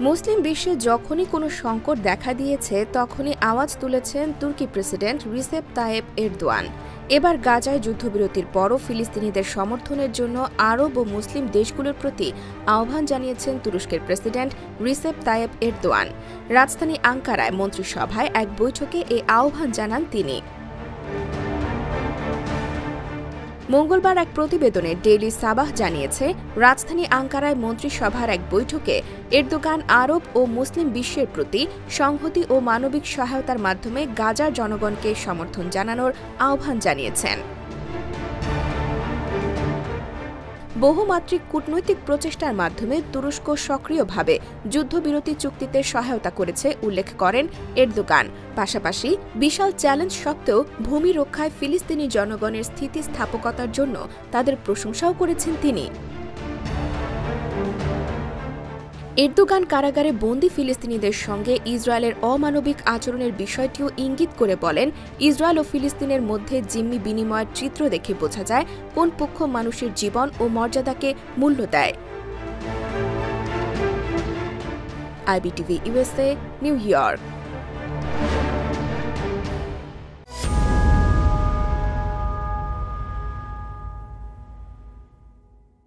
মুসলিম বিশ্বে যখনই কোনো সংকট দেখা দিয়েছে তখনই আওয়াজ তুলেছেন তুর্কি প্রেসিডেন্ট রিসেপ তাইয়েপ এরদোয়ান। এবার গাজায় যুদ্ধবিরতির পরও ফিলিস্তিনিদের সমর্থনের জন্য আরব ও মুসলিম দেশগুলোর প্রতি আহ্বান জানিয়েছেন তুরস্কের প্রেসিডেন্ট রিসেপ তাইয়েপ এরদোয়ান। রাজধানী আঙ্কারায় মন্ত্রিসভায় এক বৈঠকে এই আহ্বান জানান তিনি। মঙ্গলবার এক প্রতিবেদনে ডেইলি সাবাহ জানিয়েছে, রাজধানী আঙ্কারায় মন্ত্রিসভার এক বৈঠকে এরদোগান আরব ও মুসলিম বিশ্বের প্রতি সংহতি ও মানবিক সহায়তার মাধ্যমে গাজার জনগণকে সমর্থন জানানোর আহ্বান জানিয়েছেন। বহুমাত্রিক কূটনৈতিক প্রচেষ্টার মাধ্যমে তুরস্ক সক্রিয়ভাবে যুদ্ধবিরতি চুক্তিতে সহায়তা করেছে উল্লেখ করেন এরদোগান। পাশাপাশি বিশাল চ্যালেঞ্জ সত্ত্বেও ভূমি রক্ষায় ফিলিস্তিনি জনগণের স্থিতিস্থাপকতার জন্য তাদের প্রশংসাও করেছেন তিনি। এরদোগান কারাগারে বন্দী ফিলিস্তিনিদের সঙ্গে ইসরায়েলের অমানবিক আচরণের বিষয়টিও ইঙ্গিত করে বলেন, ইসরায়েল ও ফিলিস্তিনের মধ্যে জিম্মি বিনিময়ের চিত্র দেখে বোঝা যায় কোন পক্ষ মানুষের জীবন ও মর্যাদাকে মূল্য দেয়। IBTV USA, new York.